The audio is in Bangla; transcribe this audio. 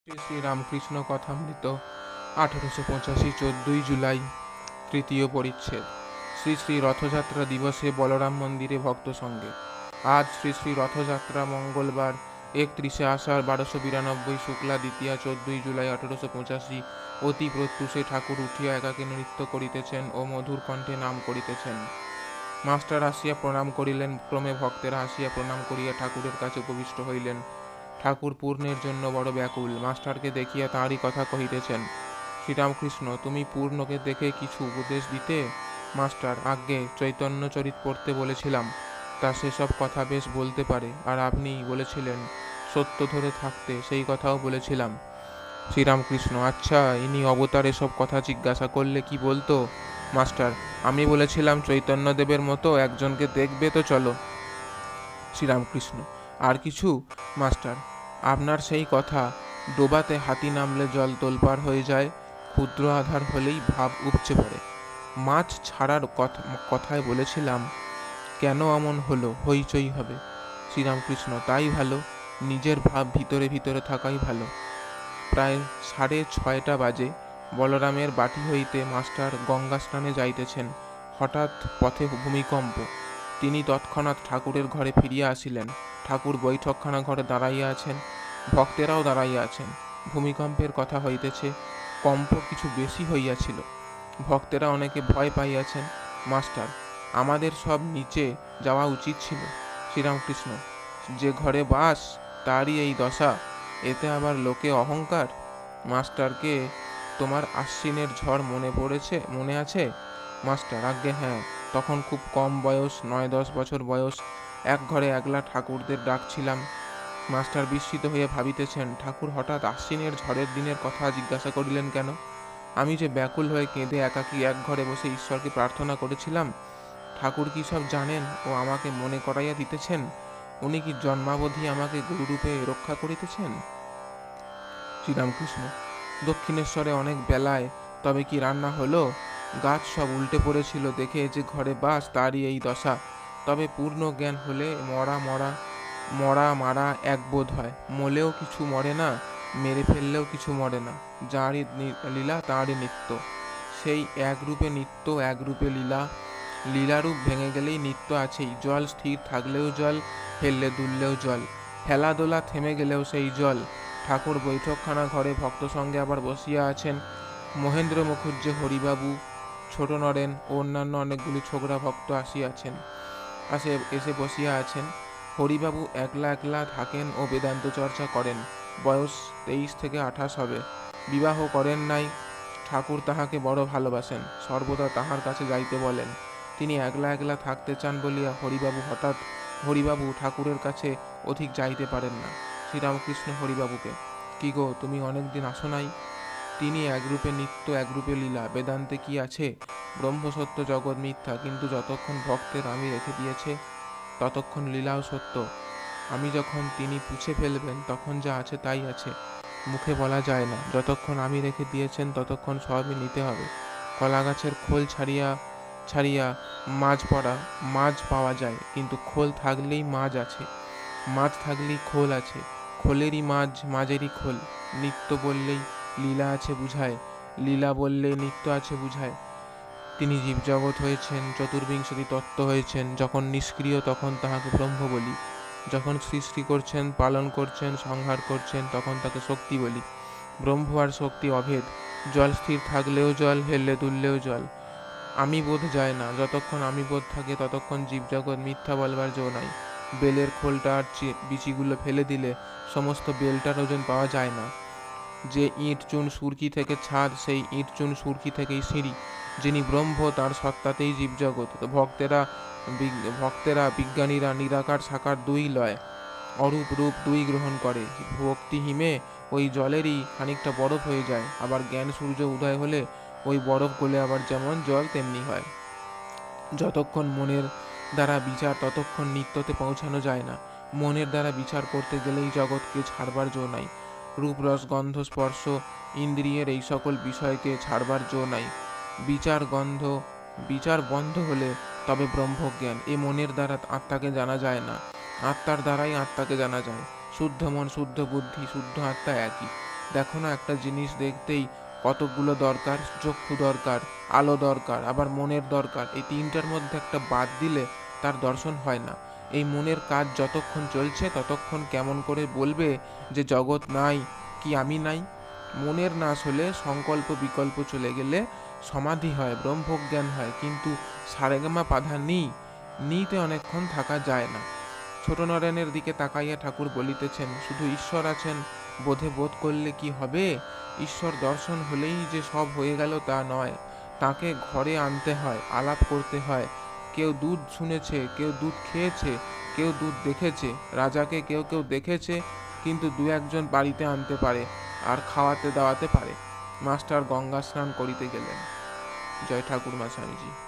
শ্রী শ্রী রামকৃষ্ণ কথামৃত 1885 14 জুলাই তৃতীয় পরিচ্ছেদ। শ্রী শ্রী রথযাত্রা দিবসে বলরাম মন্দিরে ভক্ত সঙ্গে। আজ শ্রী শ্রী রথযাত্রা মঙ্গলবার 31 আষাঢ় 1292 শুক্লা দ্বিতীয়া 14 জুলাই 1885। অতি প্রত্যুষে ঠাকুর উঠিয়া একাকী নৃত্য করিতেছেন ও মধুর কণ্ঠে নাম করিতেছেন। মাস্টার আসিয়া প্রণাম করিলেন। ক্রমে ভক্তেরা আসিয়া প্রণাম করিয়া ঠাকুরের কাছে উপবিষ্ট হইলেন। ঠাকুর পূর্ণের জন্য বড় ব্যাকুল। মাস্টারকে দেখিয়া তাঁরই কথা কহিতেছেন। শ্রীরামকৃষ্ণ, তুমি পূর্ণকে দেখে কিছু উপদেশ দিতে? মাস্টার, আজ্ঞে, চৈতন্য চরিত পড়তে বলেছিলাম, তা সেসব কথা বেশ বলতে পারে। আর আপনি বলেছিলেন সত্য ধরে থাকতে, সেই কথাও বলেছিলাম। শ্রীরামকৃষ্ণ, আচ্ছা, ইনি অবতার এসব কথা জিজ্ঞাসা করলে কি বলতো? মাস্টার, আমি বলেছিলাম চৈতন্যদেবের মতো একজনকে দেখবে তো চলো। শ্রীরামকৃষ্ণ, আর কিছু? মাস্টার, আপনার সেই কথা, ডোবাতে হাতি নামলে জল তোলপাড় হয়ে যায়, ক্ষুদ্র আধার হলেই ভাব উপচে পড়ে। মাছ ছাড়ার কথায় বলেছিলাম, কেন এমন হলো, হইচই হবে। শ্রীরামকৃষ্ণ, তাই ভালো, নিজের ভাব ভিতরে ভিতরে থাকাই ভালো। প্রায় 6:30 বাজে। বলরামের বাটি হইতে মাস্টার গঙ্গা স্নানে যাইতেছেন। হঠাৎ পথে ভূমিকম্প। তিনি তৎক্ষণাৎ ঠাকুরের ঘরে ফিরিয়া আসিলেন। ঠাকুর বৈঠকখানা ঘরে দাঁড়াইয়া আছেন, ভক্তেরাও দাঁড়াইয়া আছেন। ভূমিকম্পের কথা হইতেছে, কম্প কিছু বেশি হইয়াছিল। ভক্তেরা অনেকে ভয় পাইয়াছেন। মাস্টার, আমাদের সব নিচে যাওয়া উচিত ছিল। শ্রীরামকৃষ্ণ, যে ঘরে বাস তারই এই দশা, এতে আবার লোকে অহংকার। মাস্টারকে তোমার আশ্বিনের ঝড় মনে আছে? মাস্টার, আজ্ঞে হ্যাঁ, তখন খুব কম বয়স, 9-10 বছর বয়স। এক ঘরে একলা ঠাকুরদের ডাকছিলাম। মাস্টার বিস্মিত হইয়া ভাবিতেছেন, ঠাকুর হঠাৎ আশ্বিনের ঝড়ের দিনের কথা জিজ্ঞাসা করিলেন কেন? আমি যে ব্যাকুল হয়ে কেঁদে একাকী এক ঘরে বসে ঈশ্বরকে প্রার্থনা করেছিলাম, ঠাকুর কি সব জানেন ও আমাকে মনে করাইয়া দিতেছেন? উনি কি জন্মাবধি আমাকে গুরুরূপে রক্ষা করিতেছেন? শ্রীরামকৃষ্ণ, দক্ষিণেশ্বরে অনেক বেলায় তবে কি রান্না হলো? গাছ সব উল্টে পড়েছিল দেখে যে ঘরে বাস তারই এই দশা। তবে পূর্ণ জ্ঞান হলে মারা এক বোধ হয়। মলেও কিছু মরে না, মেরে ফেললেও কিছু মরে না। যাঁরই লীলা তাঁরই নিত্য। সেই একরূপে নিত্য, একরূপে লীলা। লীলারূপ ভেঙে গেলেই নিত্য আছেই। জল স্থির থাকলেও জল, ফেললে দুললেও জল। খেলাধুলা থেমে গেলেও সেই জল। ঠাকুর বৈঠকখানা ঘরে ভক্ত সঙ্গে আবার বসিয়া আছেন। মহেন্দ্র মুখুজ্জে, হরিবাবু, ছোট নরেন ও অন্যান্য অনেকগুলি ছোকরা ভক্ত এসে বসিয়া আছেন। হরিবাবু একলা একলা থাকেন ও বেদান্ত চর্চা করেন। বয়স 23 থেকে 28 হবে। বিবাহ করেন নাই। ঠাকুর তাহাকে বড় ভালোবাসেন, সর্বদা তাহার কাছে যাইতে বলেন। তিনি একলা একলা থাকতে চান বলিয়া হরিবাবু ঠাকুরের কাছে অধিক যাইতে পারেন না। শ্রীরামকৃষ্ণ হরিবাবুকে, কি গো, তুমি অনেকদিন আসো নাই? তিনি একরূপে নিত্য, একরূপে লীলা। বেদান্তে কি আছে? ব্রহ্মসত্য, জগৎ মিথ্যা, কিন্তু যতক্ষণ ভক্তের আমি রেখে দিয়েছে ততক্ষণ লীলাও সত্য। আমি যখন তিনি পুছে ফেলবেন তখন যা আছে তাই আছে, মুখে বলা যায় না। যতক্ষণ আমি রেখে দিয়েছেন ততক্ষণ সবই নিতে হবে। কলা গাছের খোল ছাড়িয়া ছাড়িয়া মাছ পাওয়া যায়, কিন্তু খোল থাকলেই মাছ আছে, মাছ থাকলেই খোল আছে। খোলেরই মাছ, মাঝেরই খোল। নিত্য বললেই লীলা আছে বুঝায়, লীলা বললেই নিত্য আছে বুঝায়। তিনি জীবজগৎ হয়েছেন, চতুর্বিংশতি তত্ত্ব হয়েছেন। যখন নিষ্ক্রিয় তখন তাহাকে ব্রহ্ম বলি, যখন সৃষ্টি করছেন, পালন করছেন, সংহার করছেন, তখন তাকে শক্তি বলি। ব্রহ্ম আর শক্তি অভেদ। জল স্থির থাকলেও জল, হেললে দুললেও জল। আমি বোধ যায় না। যতক্ষণ আমি বোধ থাকে ততক্ষণ জীবজগৎ মিথ্যা বলবার জো নাই। বেলের খোলটা আর বিচিগুলো ফেলে দিলে সমস্ত বেলটার ওজন পাওয়া যায় না। যে ইঁট চুন সুরকি থেকে ছাদ, সেই ইঁট চুন সুরকি থেকেই সিঁড়ি। যিনি ব্রহ্ম, তাঁর সত্তাতেই জীবজগৎ। ভক্তেরা বিজ্ঞানীরা নিরাকার সাকার দুই লয়, অরূপ রূপ দুই গ্রহণ করে। ভক্তি হিমে ওই জলেরই খানিকটা বরফ হয়ে যায়। আবার জ্ঞান সূর্য উদয় হলে ওই বরফ গলে আবার যেমন জল তেমনি হয়। যতক্ষণ মনের দ্বারা বিচার ততক্ষণ নিত্যতে পৌঁছানো যায় না। মনের দ্বারা বিচার করতে গেলেই জগৎকে ছাড়বার জো নাই। রূপ, রস, গন্ধ, স্পর্শ ইন্দ্রিয়ের এই সকল বিষয়কে ছাড়বার জো নাই। বিচার বন্ধ হলে তবে ব্রহ্মজ্ঞান। এ মনের দ্বারা আত্মাকে জানা যায় না, আত্মার দ্বারাই আত্মাকে জানা যায়। শুদ্ধ মন, শুদ্ধ বুদ্ধি, শুদ্ধ আত্মা একই। দেখো না, একটা জিনিস দেখতেই কতকগুলো দরকার, চক্ষু দরকার, আলো দরকার, আবার মনের দরকার। এই তিনটার মধ্যে একটা বাদ দিলে তার দর্শন হয় না। এই মনের কাজ যতক্ষণ চলছে ততক্ষণ কেমন করে বলবে যে জগৎ নাই, কি আমি নাই? মনের নাশ হলে, সংকল্প বিকল্প চলে গেলে সমাধি হয়, ব্রহ্মজ্ঞান হয়, কিন্তু সারেগামা পাধা নিতে অনেকক্ষণ থাকা যায় না। ছোট নরেনের দিকে তাকাইয়া ঠাকুর বলিতেছেন, শুধু ঈশ্বর আছেন বোধ করলে কি হবে? ঈশ্বর দর্শন হলেই যে সব হয়ে গেল তা নয়। তাকে ঘরে আনতে হয়, আলাপ করতে হয়। কেউ দুধ শুনেছে, কেউ দুধ খেয়েছে, কেউ দুধ দেখেছে। রাজাকে কেউ কেউ দেখেছে, কিন্তু দু একজন বাড়িতে আনতে পারে আর খাওয়াতে দাওয়াতে পারে। মাস্টার গঙ্গা স্নান করিতে গেলেন। জয় ঠাকুর মা স্বামীজি।